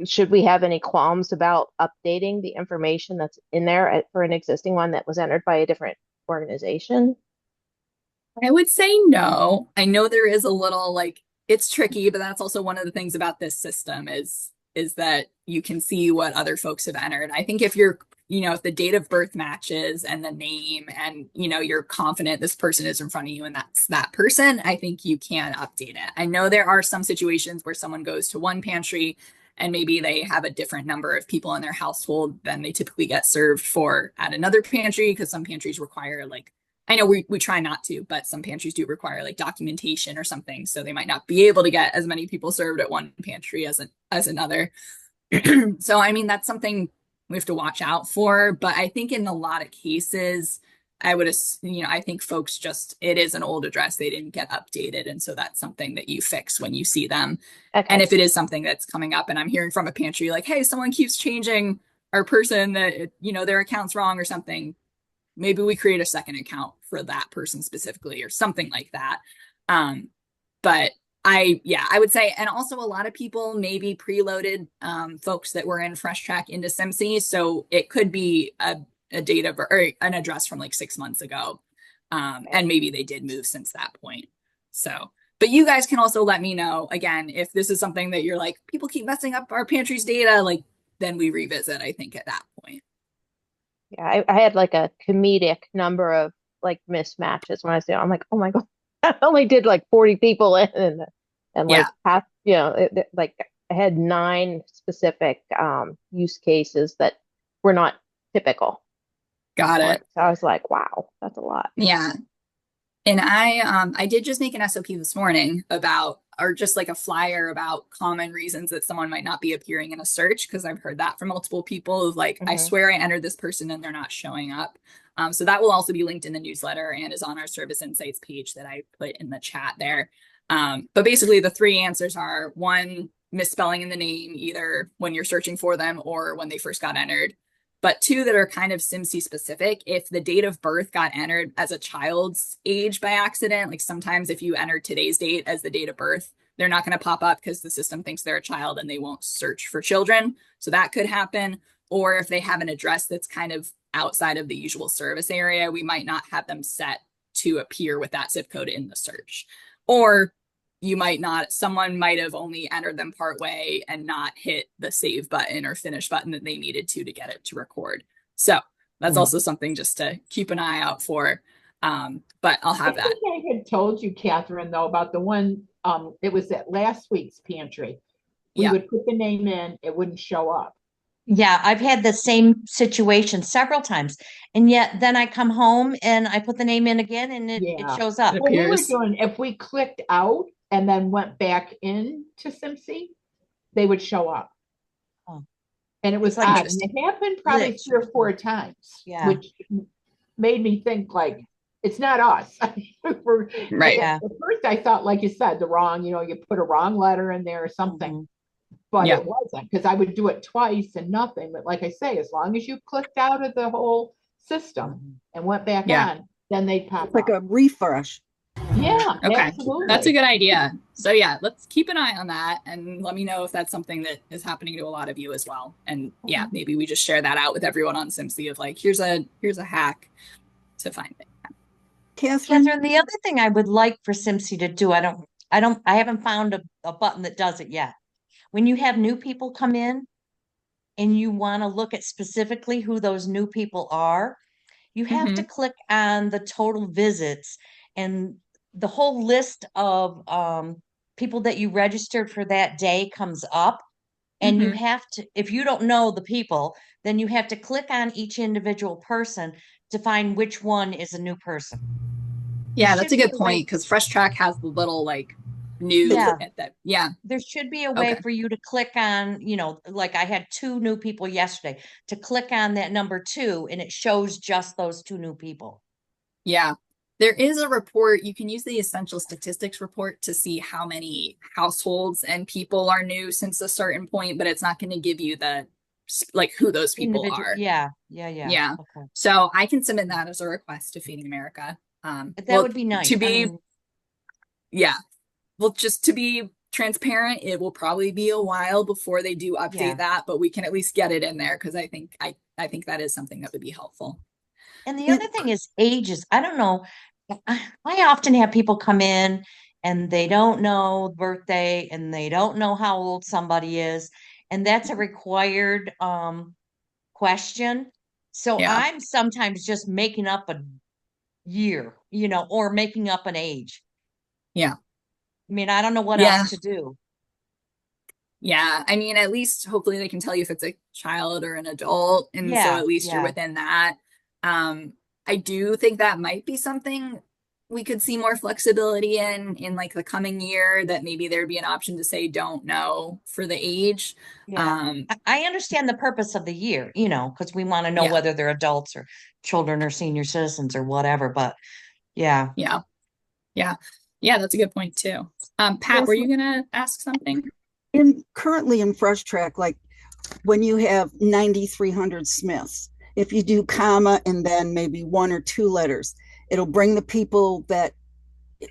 should we have any qualms about updating the information that's in there for an existing one that was entered by a different organization? I would say no. I know there is a little, like, it's tricky, but that's also one of the things about this system is that you can see what other folks have entered. I think if you're, if the date of birth matches and the name, and, you're confident this person is in front of you and that's that person, I think you can update it. I know there are some situations where someone goes to one pantry and maybe they have a different number of people in their household than they typically get served for at another pantry, because some pantries require, like, I know we try not to, but some pantries do require like documentation or something. So they might not be able to get as many people served at one pantry as another. So, I mean, that's something we have to watch out for. But I think in a lot of cases, I think folks it is an old address. They didn't get updated. And so that's something that you fix when you see them. Okay. And if it is something that's coming up and I'm hearing from a pantry, like, hey, someone keeps changing our person that, their account's wrong or something, maybe we create a second account for that person specifically or something like that. But I would say, and also a lot of people maybe preloaded folks that were in FreshTrack into SimSy. So it could be a date of or an address from like 6 months ago. And maybe they did move since that point. So, but you guys can also let me know again, if this is something that you're like, people keep messing up our pantry's data, like then we revisit, I think at that point. Yeah, I had like a comedic number of like mismatches when I was there. I'm like, oh my God, I only did like 40 people in and like Yeah. half, like I had 9 specific use cases that were not typical. Got it. So I was like, wow, that's a lot. Yeah. And I did just make an SOP this morning about, or just like a flyer about common reasons that someone might not be appearing in a search, because I've heard that from multiple people of like, I swear I entered this person and they're not showing up. So that will also be linked in the newsletter and is on our Service Insights page that I put in the chat there. But basically the 3 answers are: 1, misspelling in the name, either when you're searching for them or when they first got entered. But 2 that are kind of SIMC specific: if the date of birth got entered as a child's age by accident, like sometimes if you enter today's date as the date of birth, they're not going to pop up because the system thinks they're a child and they won't search for children. So that could happen. Or if they have an address that's kind of outside of the usual service area, we might not have them set to appear with that zip code in the search. Or you might not, someone might have only entered them partway and not hit the save button or finish button that they needed to get it to record. So that's also something just to keep an eye out for. But I'll have that. I had told you, Catherine, though, about the one, it was at last week's pantry. We would put the name in, it wouldn't show up. Yeah, I've had the same situation several times. And yet then I come home and I put the name in again and it shows up. Well, we were doing, if we clicked out and then went back in to SimC, they would show up. Oh. And it was odd. And it happened probably 3 or 4 times, which made me think like, it's not us. Right. At first I thought, like you said, the wrong, you put a wrong letter in there or something. But it wasn't, because I would do it twice and nothing. But like I say, as long as you clicked out of the whole system and went back on, then they'd pop It's like up. a refresh. Yeah. Okay. Absolutely. That's a good idea. So yeah, let's keep an eye on that and let me know if that's something that is happening to a lot of you as well. And yeah, maybe we just share that out with everyone on SimC of like, here's a hack to find it. Catherine, the other thing I would like for SimC to do, I haven't found a button that does it yet. When you have new people come in and you want to look at specifically who those new people are, you have to click on the total visits, and the whole list of people that you registered for that day comes up. And you have to, if you don't know the people, then you have to click on each individual person to find which one is a new person. Yeah, that's a good point, because Fresh Track has the little like new at that. Yeah. There should be a way for you to click on, like I had 2 new people yesterday, to click on that number 2 and it shows just those 2 new people. Yeah. There is a report. You can use the Essential Statistics report to see how many households and people are new since a certain point, but it's not going to give you the like who those people are. Yeah. Okay. So I can submit that as a request to Feeding America. That would be nice. To be, well, just to be transparent, it will probably be a while before they do update that, but we can at least get it in there, because I think that is something that would be helpful. And the other thing is ages. I don't know. I often have people come in and they don't know birthday and they don't know how old somebody is. And that's a required question. So I'm sometimes just making up a year, or making up an age. Yeah. I mean, I don't know what else to do. Yeah. I mean, at least hopefully they can tell you if it's a child or an adult. And so at least you're within that. I do think that might be something we could see more flexibility in like the coming year, that maybe there'd be an option to say don't know for the age. I understand the purpose of the year, because we want to know whether they're adults or children or senior citizens or whatever. But yeah, that's a good point too. Pat, were you gonna ask something? Currently in Fresh Track, like when you have 9,300 Smiths, if you do comma and then maybe 1 or 2 letters, it'll bring the people that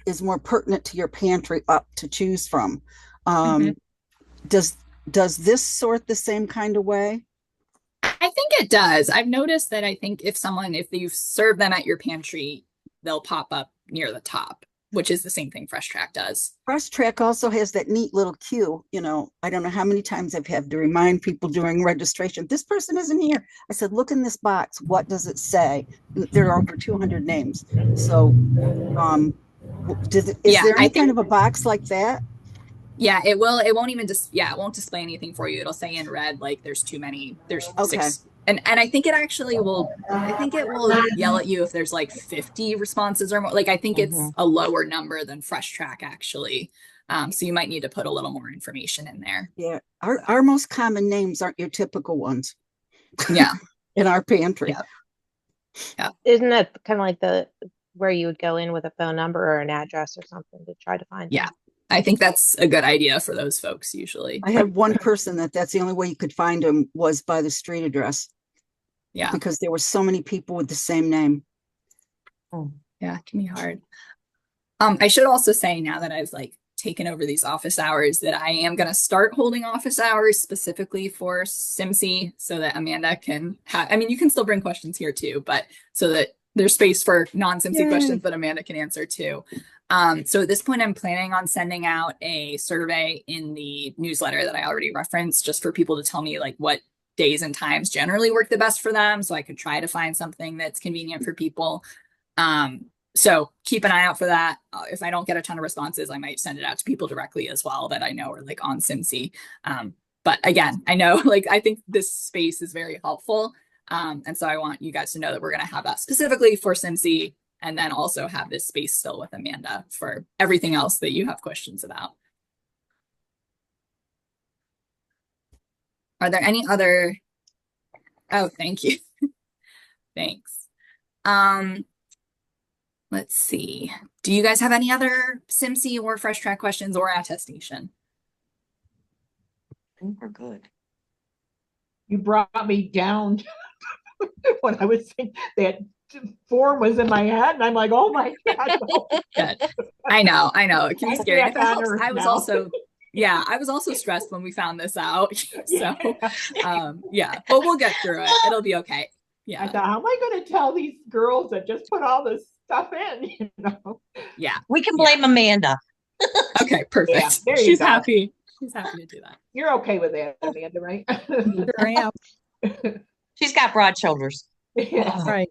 is more pertinent to your pantry up to choose from. Does this sort the same kind of way? I I think it does. I've noticed that I think if you serve them at your pantry, they'll pop up near the top, which is the same thing Fresh Track does. Fresh Track also has that neat little queue. I don't know how many times I've had to remind people during registration, this person isn't here. I said, look in this box. What does it say? There are over 200 names. So, is there any kind of a box like that? Yeah, it will. It won't even it won't display anything for you. It'll say in red, like there's too many, there's Okay. 6. And I think it actually will, I think it will yell at you if there's like 50 responses or more. Like I think it's a lower number than Fresh Track actually. So you might need to put a little more information in there. Yeah. Our most common names aren't your typical ones. Yeah. In our pantry. Yeah. Isn't that kind of like where you would go in with a phone number or an address or something to try to find Yeah. them? I think that's a good idea for those folks usually. I had one person that's the only way you could find him was by the street address. Yeah. Because there were so many people with the same name. Yeah, it can be hard. I should also say now that I've like taken over these office hours that I am going to start holding office hours specifically for SimSI so that Amanda can have, I mean, you can still bring questions here too, but so that there's space for non-SimSI questions that Amanda can answer too. So at this point, I'm planning on sending out a survey in the newsletter that I already referenced just for people to tell me like what days and times generally work the best for them. So I could try to find something that's convenient for people. So keep an eye out for that. If I don't get a ton of responses, I might send it out to people directly as well that I know are like on SimSI. But again, I know like, I think this space is very helpful. And so I want you guys to know that we're going to have that specifically for SimSI and then also have this space still with Amanda for everything else that you have questions about. Are there any other? Oh, thank you. Thanks. Let's see. Do you guys have any other SimSI or Fresh Track questions or attestation? I think we're good. You brought me down when I was saying that form was in my head, and I'm like, oh my God. Good. I know. It can be scary. If it helps, I was now. also, I was also stressed when we found this out. So, but we'll get through it. It'll be okay. Yeah. I thought, how am I going to tell these girls that just put all this stuff in? Yeah. We can blame Amanda. Okay, perfect. Yeah, there you She's go. happy. She's happy to do that. You're okay with that, Amanda, right? Sure am. She's got broad shoulders. Yeah. Right.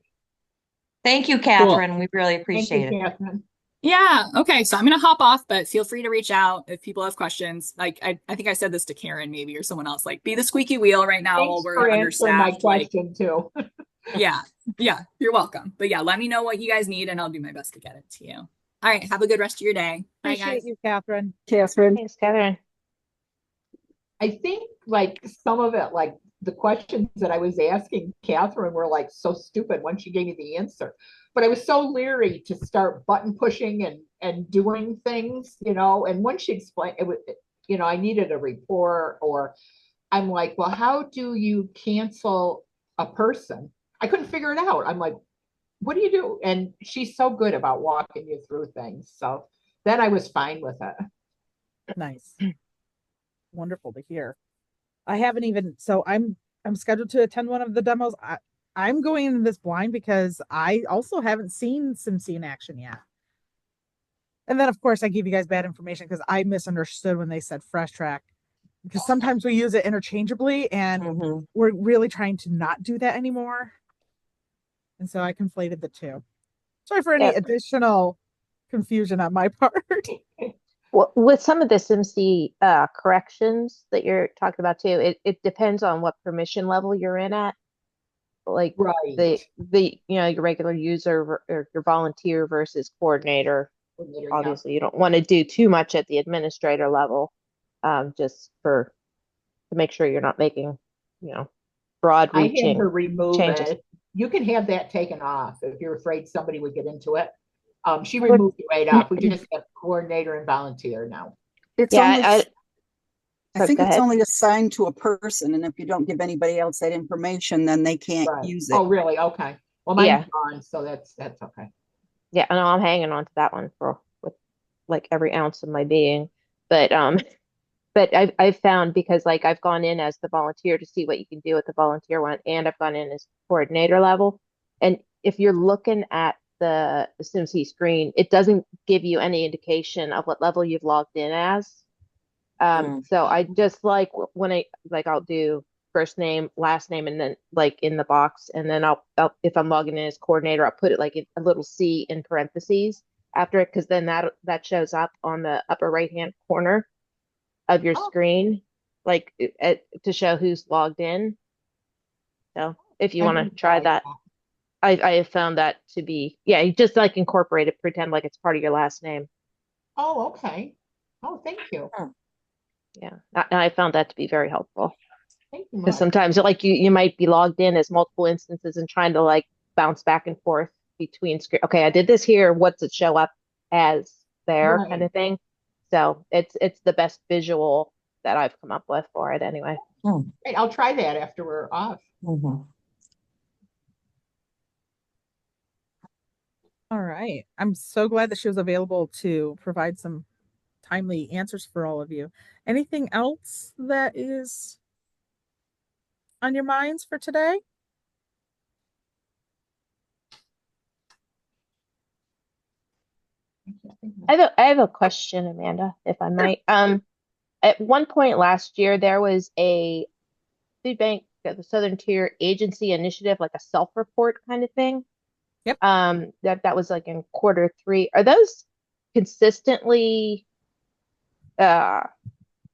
Thank you, Catherine. We really appreciate Thank you, it. Catherine. Yeah. Okay. So I'm going to hop off, but feel free to reach out if people have questions. Like I think I said this to Karen maybe or someone else, like be the squeaky wheel right now while Thanks we're for answering my understaffed. Like, question too. yeah. You're welcome. But yeah, let me know what you guys need and I'll do my best to get it to you. All right. Have a good rest of your day. Bye, Appreciate guys. you, Catherine. Catherine. Thanks, Catherine. I think like some of it, like the questions that I was asking Catherine were like so stupid when she gave me the answer. But I was so leery to start button pushing and doing things, and when she explained it was, I needed a report, or I'm like, well, how do you cancel a person? I couldn't figure it out. I'm like, what do you do? And she's so good about walking you through things. So then I was fine with it. Nice. Wonderful to hear. I haven't even, so I'm scheduled to attend one of the demos. I'm going into this blind because I also haven't seen SimSI in action yet. And then of course I give you guys bad information because I misunderstood when they said Fresh Track, because sometimes we use it interchangeably and we're really trying to not do that anymore. And so I conflated the two. Sorry for any additional confusion on my part. Well, with some of the SimSI corrections that you're talking about too, it depends on what permission level you're in at. Like right. the your regular user or your volunteer versus coordinator. Obviously, you don't want to do too much at the administrator level, just to make sure you're not making broad reaching I had her remove changes. it. You can have that taken off if you're afraid somebody would get into it. She removed it right off. We just have coordinator and volunteer now. It's Yeah, I think go it's ahead. only assigned to a person, and if you don't give anybody else that information, then they can't Right. use it. Oh, really? Okay. Well, mine's Yeah. gone, so that's okay. Yeah, I know I'm hanging on to that one with like every ounce of my being. But but I've found, because like I've gone in as the volunteer to see what you can do with the volunteer one, and I've gone in as coordinator level. And if you're looking at the SimC screen, it doesn't give you any indication of what level you've logged in as. So I just like when I'll do first name, last name, and then like in the box, and then I'll if I'm logging in as coordinator, I'll put it like a little C in parentheses after it, because then that shows up on the upper right hand corner of your screen, like to show who's logged in. So if you want to try that, I have found that to be, you just like incorporate it, pretend like it's part of your last name. Oh, okay. Oh, thank you. Yeah, I found that to be very helpful. Thank you, Because Mike. sometimes like you might be logged in as multiple instances and trying to like bounce back and forth between screen. Okay, I did this here. What's it show up as there, Right. kind of thing. So it's the best visual that I've come up with for it anyway. Great, I'll try that after we're off. Mhm. All right. I'm so glad that she was available to provide some timely answers for all of you. Anything else that is on your minds for today? I have a question, Amanda, if I might. At one point last year, there was a food bank, the Southern Tier Agency initiative, like a self-report kind of thing. Yep. That was like in Q3. Are those consistently done?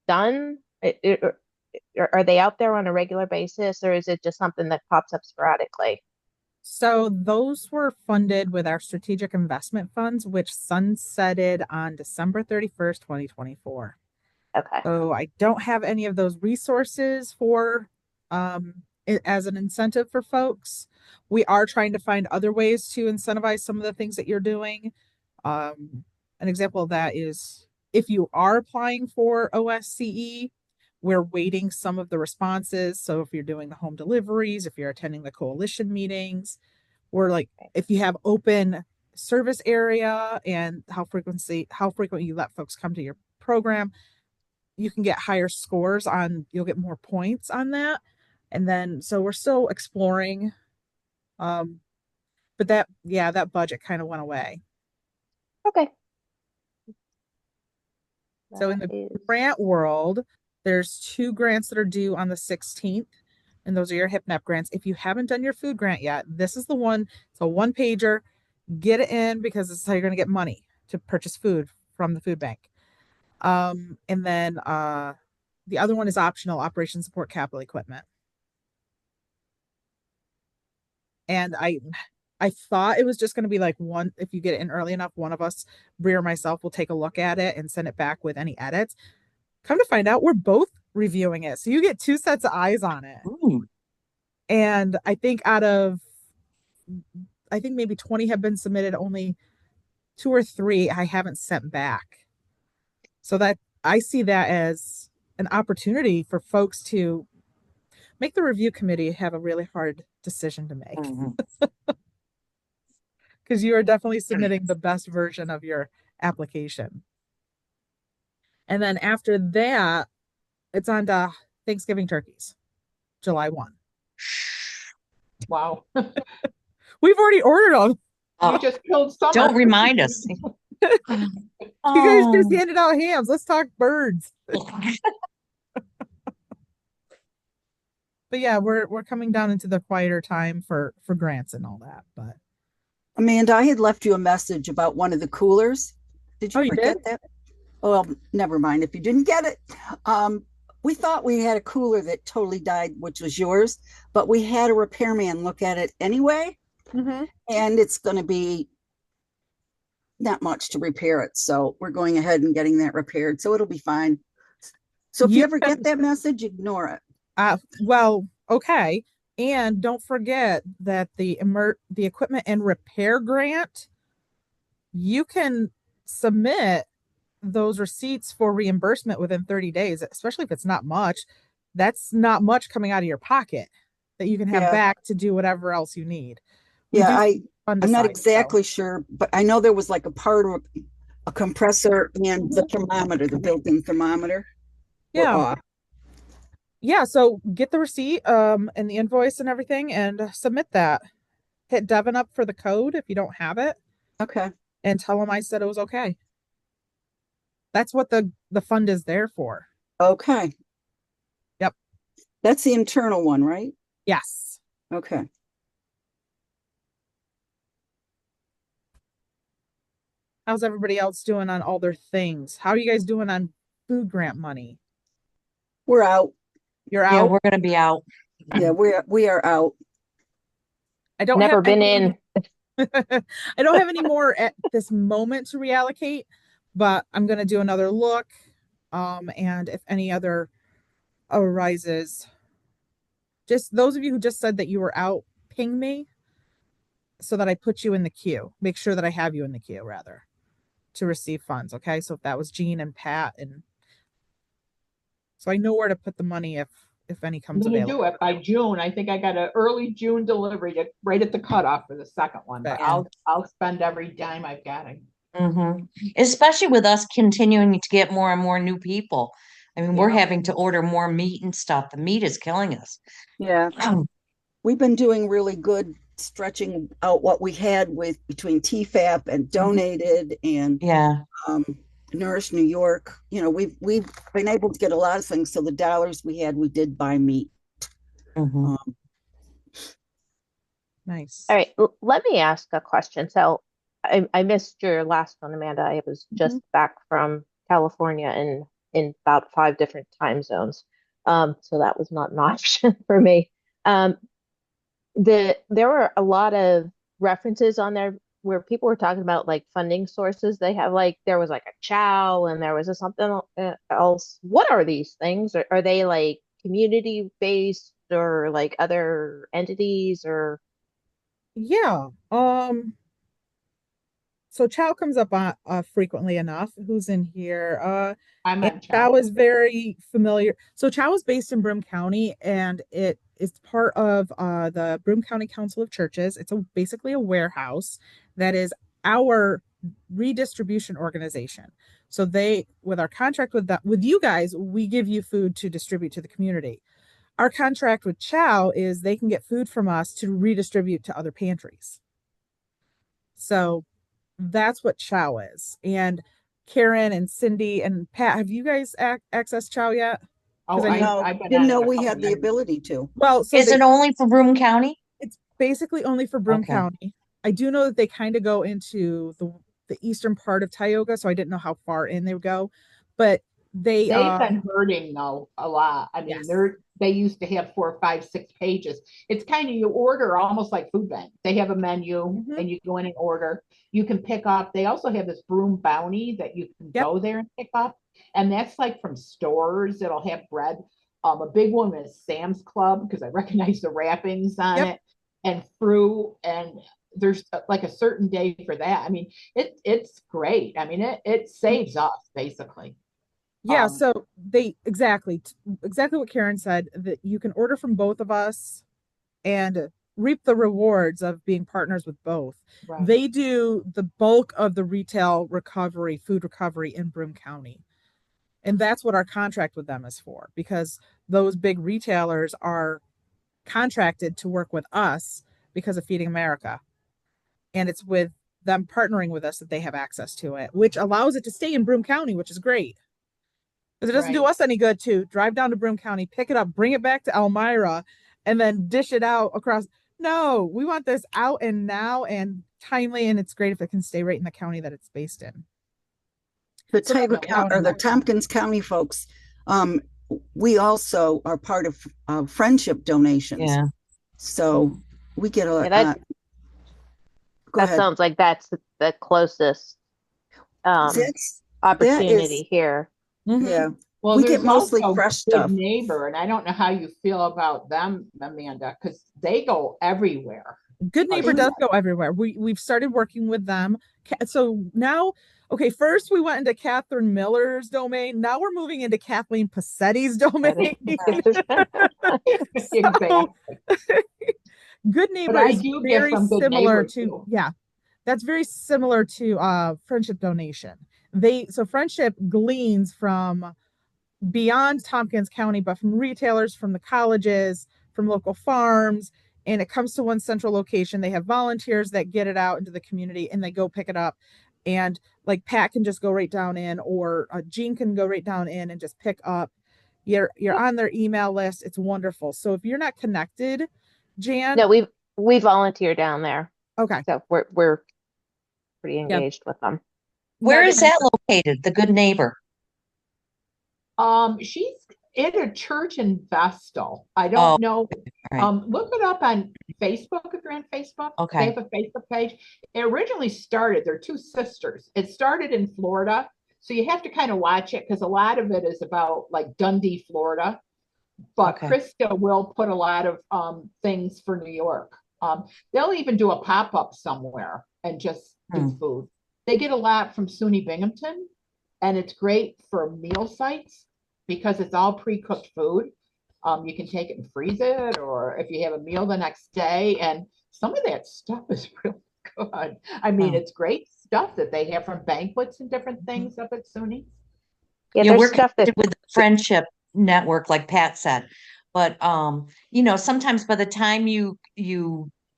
Are they out there on a regular basis, or is it just something that pops up sporadically? So those were funded with our strategic investment funds, which sunsetted on December 31st, 2024. Okay. So I don't have any of those resources for as an incentive for folks. We are trying to find other ways to incentivize some of the things that you're doing. An example of that is if you are applying for OSCE, we're waiting some of the responses. So if you're doing the home deliveries, if you're attending the coalition meetings, we're like, if you have open service area and how frequently you let folks come to your program, you can get higher scores you'll get more points on that. And then, so we're still exploring. But that budget kind of went away. Okay. So in the grant world, there's 2 grants that are due on the 16th, and those are your HIPNAP grants. If you haven't done your food grant yet, this is the one. It's a 1-pager. Get it in, because this is how you're going to get money to purchase food from the food bank. And then the other one is optional, operation support capital equipment. And I thought it was just going to be like one, if you get it in early enough, one of us, Brie or myself, will take a look at it and send it back with any edits. Come to find out, we're both reviewing it. So you get 2 sets of eyes on it. Ooh. And I think maybe 20 have been submitted, only 2 or 3 I haven't sent back. So that I see that as an opportunity for folks to make the review committee have a really hard decision to make. Because you are definitely submitting the best version of your application. And then after that, it's on to Thanksgiving turkeys, July 1. Wow. We've already ordered them. You just killed summer. Don't remind us. You guys just handed out hams. Let's talk birds. But yeah, we're coming down into the quieter time for grants and all that. But Amanda, I had left you a message about one of the coolers. Did you you forget did? that? Well, never mind if you didn't get it. We thought we had a cooler that totally died, which was yours, but we had a repairman look at it anyway. Mm-hmm. And it's going to be not much to repair it. So we're going ahead and getting that repaired. So it'll be fine. So if you ever get that message, ignore it. Well, okay. And don't forget that the equipment and repair grant, you can submit those receipts for reimbursement within 30 days, especially if it's not much. That's not much coming out of your pocket that you can have back to do whatever else you need. I'm not exactly sure, but I know there was like a part of a compressor and the thermometer, the built-in thermometer. Yeah. off. Yeah, so get the receipt and the invoice and everything and submit that. Hit Devin up for the code if you don't have it Okay. and tell him I said it was okay. That's what the fund is there for. Okay. Yep. That's the internal one, right? Yes. Okay. How's everybody else doing on all their things? How are you guys doing on food grant money? We're out. You're Yeah, out. we're gonna be out. Yeah, we are out. I don't Never have been any, in. I don't have any more at this moment to reallocate, but I'm gonna do another look. And if any other arises, just those of you who just said that you were out, ping me so that I put you in the queue. Make sure that I have you in the queue rather to receive funds. Okay. So if that was Jean and Pat, and so I know where to put the money if any I'm comes gonna available. do it by June. I think I got an early June delivery right at the cutoff for the second one, but Yeah. I'll spend every dime I've got. Especially with us continuing to get more and more new people. I mean, we're Yeah. having to order more meat and stuff. The meat is killing us. Yeah. We've been doing really good stretching out what we had with between TFAP and donated and Yeah. Nourish New York. You know, we've been able to get a lot of things. So the dollars we had, we did buy meat. Mhm. Nice. All right, let me ask a question. So I missed your last one, Amanda. I was just back from California in about 5 different time zones. So that was not an option for me. There were a lot of references on there where people were talking about like funding sources. They have like there was like a chow and there was something else. What are these things? Are they like community based or like other entities or? Yeah. So Chow comes up frequently enough. Who's in here? I'm And on Chow Chow. is very familiar. So Chow is based in Broome County, and it is part of the Broome County Council of Churches. It's basically a warehouse that is our redistribution organization. So with our contract with you guys, we give you food to distribute to the community. Our contract with Chow is they can get food from us to redistribute to other pantries. So that's what Chow is. And Karen and Cindy and Pat, have you guys accessed Chow yet? Oh, I No, I've been didn't on know it a we couple had the years. ability to. Well, so Is it only for Broome County? it's basically only for Broome Okay. County. I do know that they kind of go into the eastern part of Tioga, so I didn't know how far in they would go, but They've been hurting though a lot. I mean, yes. they used to have 4, 5, 6 pages. It's kind of you order almost like Food Bank. They have a menu and you go in and order. You can pick up. They also have this Broome Bounty that you can go there and pick up, and that's like from stores. It'll have bread. A big one is Sam's Club because I recognize the wrappings on it, and fruit, and there's like a certain day for that. I mean, it's great. I mean, it saves us basically. Yeah, so they exactly what Karen said, that you can order from both of us and reap the rewards of being partners with both. Right. They do the bulk of the retail recovery, food recovery in Broome County. And that's what our contract with them is for, because those big retailers are contracted to work with us because of Feeding America. And it's with them partnering with us that they have access to it, which allows it to stay in Broome County, which is great. Because it doesn't do us any good to drive down to Broome County, pick it up, bring it back to Elmira, and then dish it out across. No, we want this out and now and timely, and it's great if it can stay right in the county that it's based in. The Tioga County or the Tompkins County folks, we also are part of friendship donations. Yeah. So we get a that sounds like that's the closest opportunity here. Yeah. Well, we get mostly fresh stuff. Neighbor, and I don't know how you feel about them, Amanda, because they go everywhere. Good Neighbor does go everywhere. We've started working with them. So now, okay, first we went into Catherine Miller's domain. Now we're moving into Kathleen Passetti's domain. So, Good Neighbor is very similar to that's very similar to Friendship Donation. So Friendship gleans from beyond Tompkins County, but from retailers, from the colleges, from local farms, and it comes to one central location. They have volunteers that get it out into the community and they go pick it up. And like Pat can just go right down in, or Jean can go right down in and just pick up. You're on their email list. It's wonderful. So if you're not connected, Jan. No, we volunteer down there, Okay. so we're pretty engaged with them. Where is that located? The Good Neighbor. She's in a church in Vestal. I don't know. Right. Look it up on Facebook if you're on Facebook. Okay. They have a Facebook page. It originally started, they're two sisters. It started in Florida. So you have to kind of watch it because a lot of it is about like Dundee, Florida. But Okay. Krista will put a lot of things for New York. They'll even do a pop-up somewhere and just do food. They get a lot from SUNY Binghamton, and it's great for meal sites because it's all pre-cooked food. You can take it and freeze it, or if you have a meal the next day, and some of that stuff is really good. I mean, it's great stuff that they have from banquets and different things up at SUNY. Yeah, Yeah, there's we're stuff that connected with the Friendship Network, like Pat said. But you know, sometimes by the time you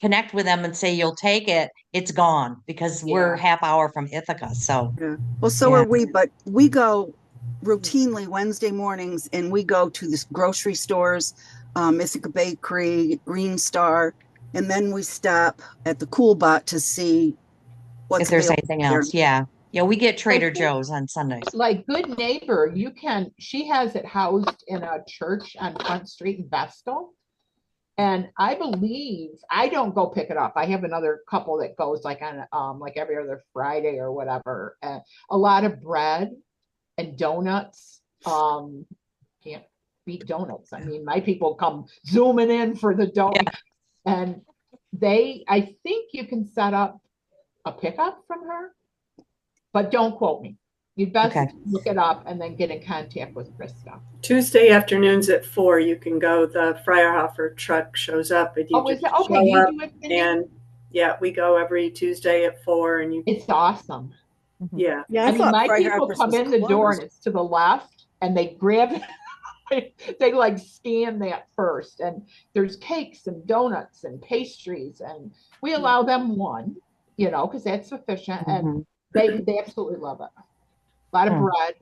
connect with them and say you'll take it, it's gone because we're half hour from Ithaca. So Yeah. Well, so are we, but we go routinely Wednesday mornings and we go to the grocery stores, Ithaca Bakery, Green Star, and then we stop at the Cool Bot to see what's if there's available anything there. else, yeah, we get Trader Joe's on Sundays. Like Good Neighbor, she has it housed in a church on Front Street in Vestal. And I believe, I don't go pick it up. I have another couple that goes like on like every other Friday or whatever. A lot of bread and donuts. Can't beat donuts. I mean, my people come zooming in for the donuts. Yeah. And I think you can set up a pickup from her, but don't quote me. You'd best look it up and then get in contact with Krista. Tuesday afternoons at 4, you can go. The Freierhofer truck shows up. And you is it? Okay, you do it. And yeah, we go every Tuesday at 4. And it's awesome. Yeah. I mean, my people come in the door and it's to the left and they grab it. They like scan that first. And there's cakes and donuts and pastries. And we allow them one, you know, because that's sufficient. And they absolutely love it. A lot of bread,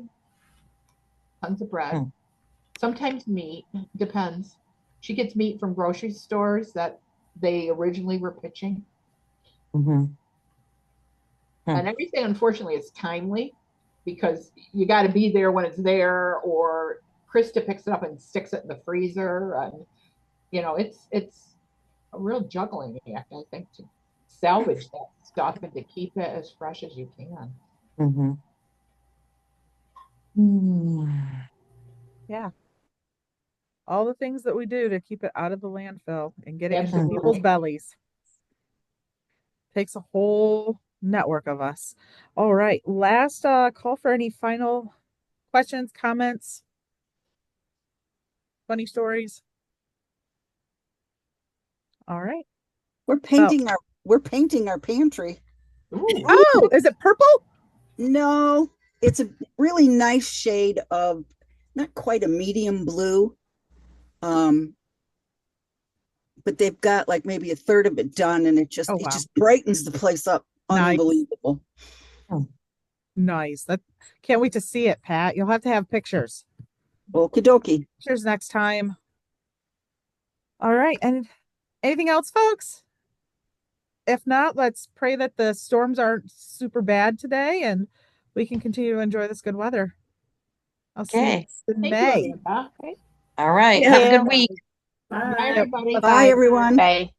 tons of bread, sometimes meat, depends. She gets meat from grocery stores that they originally were pitching. And everything, unfortunately, is timely because you got to be there when it's there, or Krista picks it up and sticks it in the freezer. And, you know, it's a real juggling act, I think, to salvage that stuff and to keep it as fresh as you can. Yeah. All the things that we do to keep it out of the landfill and get it into people's bellies. Takes a whole network of us. All right. Last call for any final questions, comments, funny stories. All right. We're painting our pantry. Oh, is it purple? No. It's a really nice shade of not quite a medium blue. But they've got like maybe a third of it done, and it just brightens the place up. Unbelievable. Nice. Can't wait to see it, Pat. You'll have to have pictures. Okie dokie. Pictures next time. All right. And anything else, folks? If not, let's pray that the storms aren't super bad today and we can continue to enjoy this good weather. I'll see you in May. All right. Have a good week. Bye, everybody. Bye, everyone. Bye.